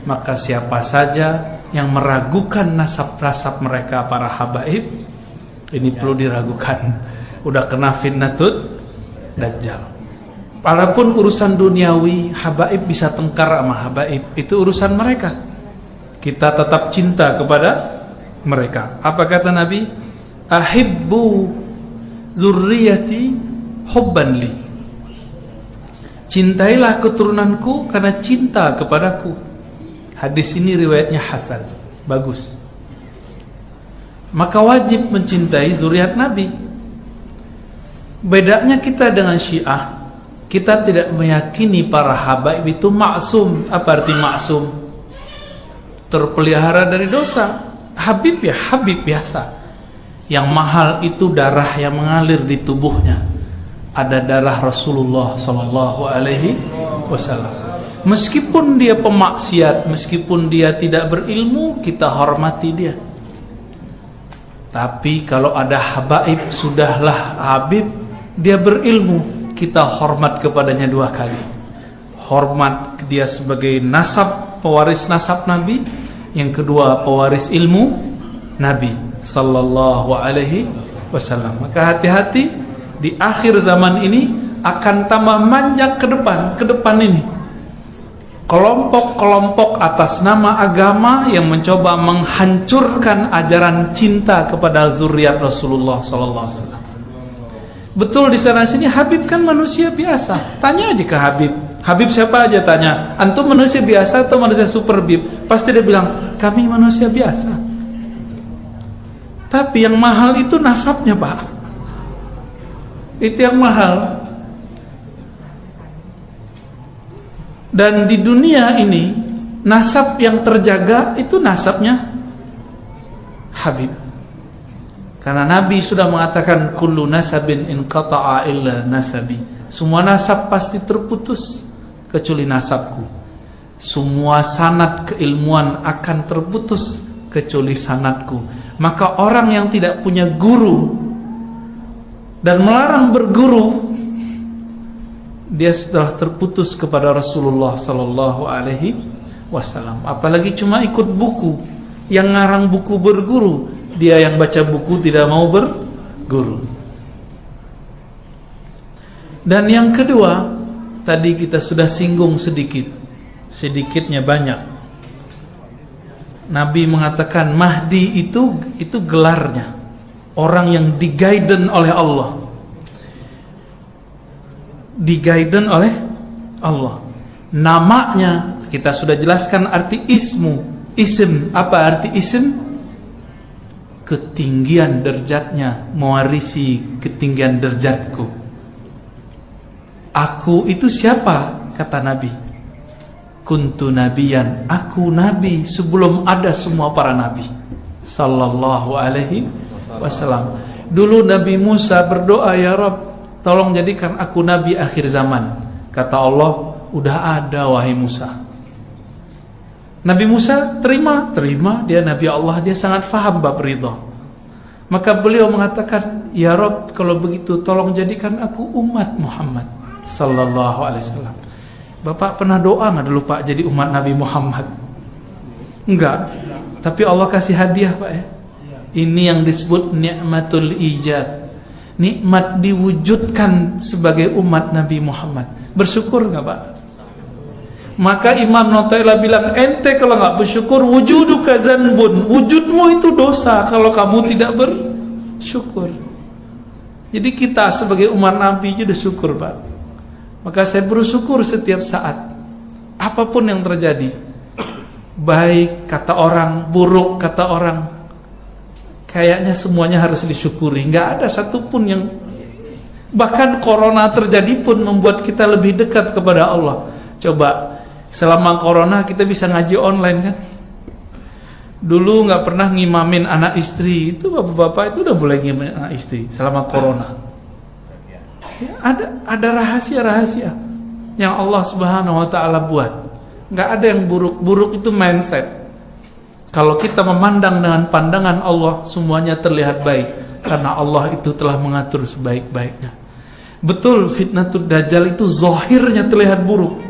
Maka siapa saja yang meragukan nasab-nasab mereka para habaib, ini perlu diragukan, udah kena fitnatud dajjal. Walaupun urusan duniawi, habaib bisa tengkar sama habaib, itu urusan mereka. Kita tetap cinta kepada mereka. Apa kata Nabi? Ahibbu zurriyati hubban li. Cintailah keturunanku karena cinta kepadaku. Hadis ini riwayatnya hasan, bagus. Maka wajib mencintai zuriat Nabi. Bedanya kita dengan Syiah, kita tidak meyakini para habaib itu maksum. Apa arti maksum? Terpelihara dari dosa. Habib ya habib biasa. Yang mahal itu darah yang mengalir di tubuhnya. Ada darah Rasulullah sallallahu alaihi wasallam. Meskipun dia pemaksiat, meskipun dia tidak berilmu, kita hormati dia. Tapi kalau ada habaib, sudahlah habib, dia berilmu, kita hormat kepadanya dua kali. Hormat dia sebagai nasab, pewaris nasab Nabi. Yang kedua, pewaris ilmu Nabi sallallahu alaihi wasallam. Maka hati-hati, di akhir zaman ini akan tambah manjak ke depan ini. Kelompok-kelompok atas nama agama yang mencoba menghancurkan ajaran cinta kepada zuriat Rasulullah sallallahu alaihi wasallam. Betul di sana sini Habib kan manusia biasa. Tanya aja ke Habib. Habib siapa aja tanya, antum manusia biasa atau manusia super bib? Pasti dia bilang, kami manusia biasa. Tapi yang mahal itu nasabnya, Pak. Itu yang mahal. Dan di dunia ini nasab yang terjaga itu nasabnya Habib. Karena Nabi sudah mengatakan kullu nasabin inqata'a illa nasabi. Semua nasab pasti terputus kecuali nasabku. Semua sanad keilmuan akan terputus kecuali sanadku. Maka orang yang tidak punya guru dan melarang berguru, dia sudah terputus kepada Rasulullah sallallahu alaihi wasallam. Apalagi cuma ikut buku, yang ngarang buku berguru, dia yang baca buku tidak mau berguru. Dan yang kedua, tadi kita sudah singgung sedikitnya banyak. Nabi mengatakan Mahdi itu gelarnya, orang yang diguiden oleh Allah. Diguiden oleh Allah. Namanya kita sudah jelaskan arti ism. Apa arti ism? Ketinggian derajatnya, mewarisi ketinggian derajatku. Aku itu siapa? Kata Nabi, kuntu nabiyan, aku nabi sebelum ada semua para nabi sallallahu alaihi wasallam. Dulu Nabi Musa berdoa, ya Rabb, tolong jadikan aku nabi akhir zaman. Kata Allah, udah ada wahai Musa. Nabi Musa terima, dia Nabi Allah, dia sangat faham bab ridha. Maka beliau mengatakan, ya Rabb, kalau begitu tolong jadikan aku umat Muhammad sallallahu alaihi wasallam. Bapak pernah doa nggak dulu Pak jadi umat Nabi Muhammad? Enggak. Tapi Allah kasih hadiah Pak ya. Ini yang disebut nikmatul ijad. Nikmat diwujudkan sebagai umat Nabi Muhammad. Bersyukur nggak Pak? Maka Imam Nawawi bilang, ente kalau nggak bersyukur wujuduka zanbun, wujudmu itu dosa kalau kamu tidak bersyukur. Jadi kita sebagai umat Nabi sudah syukur Pak. Maka saya bersyukur setiap saat, apapun yang terjadi, baik kata orang, buruk kata orang, kayaknya semuanya harus disyukuri. Nggak ada satupun yang, bahkan corona terjadi pun membuat kita lebih dekat kepada Allah. Coba selama corona kita bisa ngaji online kan? Dulu nggak pernah ngimamin anak istri, itu bapak-bapak itu udah boleh ngimamin anak istri selama corona. Ya, ada rahasia-rahasia yang Allah Subhanahu wa taala buat. Nggak ada yang buruk itu mindset. Kalau kita memandang dengan pandangan Allah, semuanya terlihat baik karena Allah itu telah mengatur sebaik-baiknya. Betul, fitnatul dajjal itu zahirnya terlihat buruk,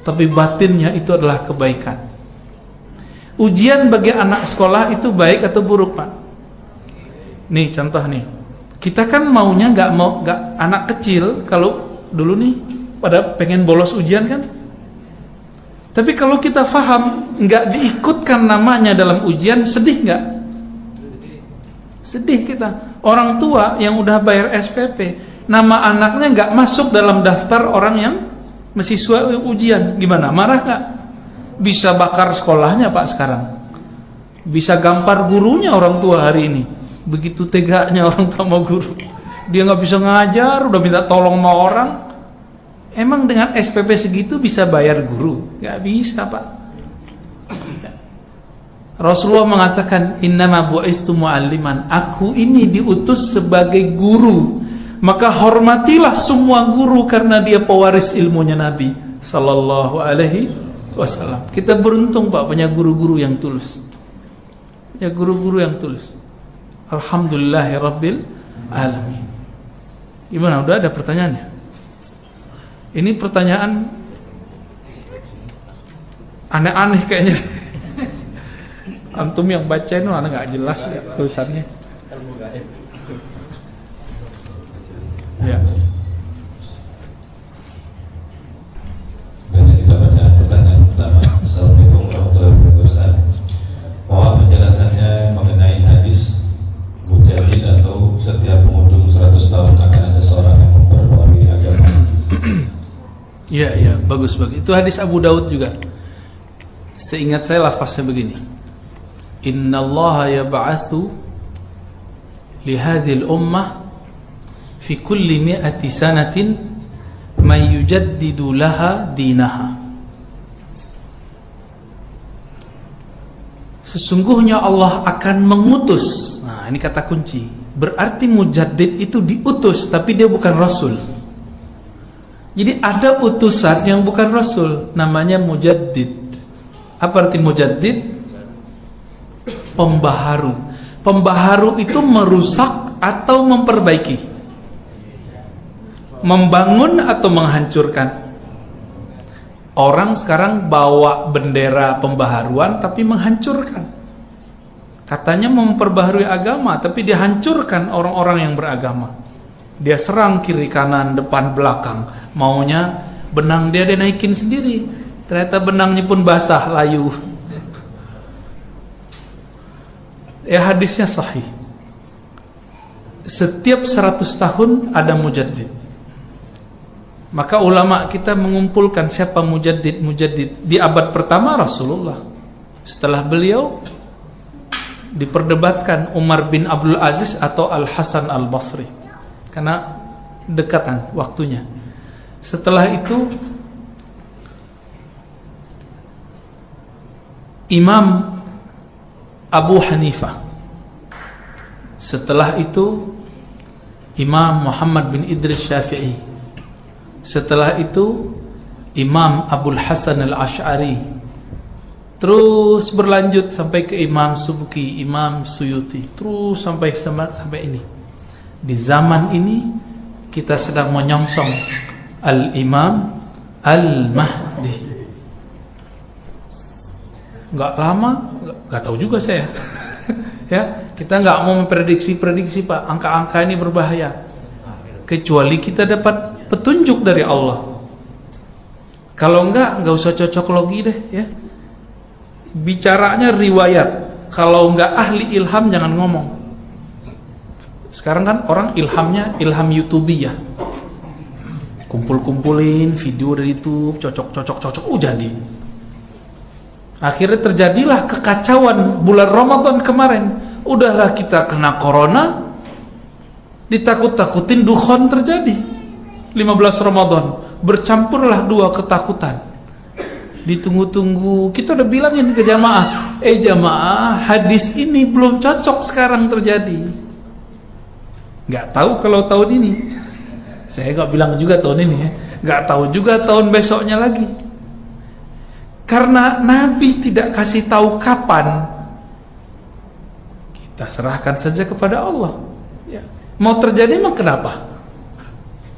tapi batinnya itu adalah kebaikan. Ujian bagi anak sekolah itu baik atau buruk, Pak? Nih contoh nih, kita kan maunya nggak anak kecil kalau dulu nih pada pengen bolos ujian kan. Tapi kalau kita paham nggak diikutkan namanya dalam ujian, sedih nggak? Sedih kita. Orang tua yang udah bayar SPP, nama anaknya nggak masuk dalam daftar orang yang mahasiswa ujian, gimana? Marah nggak? Bisa bakar sekolahnya, Pak, sekarang. Bisa gampar gurunya orang tua hari ini. Begitu teganya orang tua sama guru. Dia nggak bisa ngajar, udah minta tolong sama orang. Emang dengan SPP segitu bisa bayar guru? Nggak bisa, Pak. Rasulullah mengatakan, innama bu'itsu mu'alliman. Aku ini diutus sebagai guru. Maka hormatilah semua guru karena dia pewaris ilmunya Nabi sallallahu alaihi wasallam. Kita beruntung, Pak, punya guru-guru yang tulus. Ya, guru-guru yang tulus. Alhamdulillahirabbil alamin. Gimana? Udah ada pertanyaannya? Ini pertanyaan aneh-aneh kayaknya. Antum yang baca itu anak nggak jelas ya tulisannya. Ya. Kita baca pertanyaan pertama. Assalamualaikum warahmatullahi wabarakatuh. Mohon penjelasannya mengenai hadis mujadid atau setiap penghujung 100 tahun akan ada seorang yang memperbarui agama. Iya, bagus. Itu hadis Abu Daud juga. Seingat saya lafaznya begini. Innallaha yab'atsu li hadhil ummah fi kulli mi'ati sanatin man yujaddidu laha dinaha. Sesungguhnya Allah akan mengutus. Nah, ini kata kunci. Berarti mujaddid itu diutus, tapi dia bukan rasul. Jadi ada utusan yang bukan rasul, namanya mujaddid. Apa arti mujaddid? Pembaharu. Pembaharu itu merusak atau memperbaiki, membangun atau menghancurkan. Orang sekarang bawa bendera pembaharuan tapi menghancurkan. Katanya memperbaharui agama, tapi dia hancurkan orang-orang yang beragama. Dia serang kiri kanan depan belakang. Maunya benang dia naikin sendiri. Ternyata benangnya pun basah, layu. Ya, hadisnya sahih. Setiap 100 tahun ada mujaddid. Maka ulama kita mengumpulkan siapa mujaddid di abad pertama Rasulullah. Setelah beliau diperdebatkan Umar bin Abdul Aziz atau Al Hasan Al Basri, karena dekatan waktunya. Setelah itu Imam Abu Hanifah. Setelah itu Imam Muhammad bin Idris Syafi'i. Setelah itu Imam Abul Hasan Al-Ash'ari. Terus berlanjut sampai ke Imam Subki, Imam Suyuti, terus sampai ini. Di zaman ini kita sedang menyongsong Al-Imam Al-Mahdi. Nggak lama, nggak tahu juga saya. Ya, kita nggak mau memprediksi Pak. Angka-angka ini berbahaya. Kecuali kita dapat petunjuk dari Allah. Kalau nggak usah cocok logi deh, ya. Bicaranya riwayat. Kalau nggak ahli ilham jangan ngomong. Sekarang kan orang ilhamnya ilham YouTubiyah. Kumpul-kumpulin video dari YouTube, cocok, jadi. Akhirnya terjadilah kekacauan bulan Ramadan kemarin. Udahlah kita kena corona, ditakut-takutin dukhon terjadi. 15 Ramadan, bercampurlah dua ketakutan. Ditunggu-tunggu, kita udah bilangin ke jamaah, jamaah, hadis ini belum cocok sekarang terjadi. Gak tahu kalau tahun ini. Saya gak bilang juga tahun ini ya. Gak tahu juga tahun besoknya lagi. Karena Nabi tidak kasih tahu kapan, kita serahkan saja kepada Allah. Ya. Mau terjadi mah kenapa?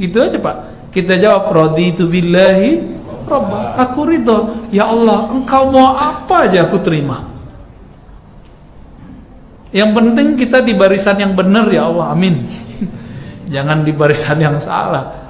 Itu aja Pak. Kita jawab raditu billahi rabba. Aku ridho. Ya Allah, engkau mau apa aja aku terima. Yang penting kita di barisan yang benar ya Allah, amin. Jangan di barisan yang salah.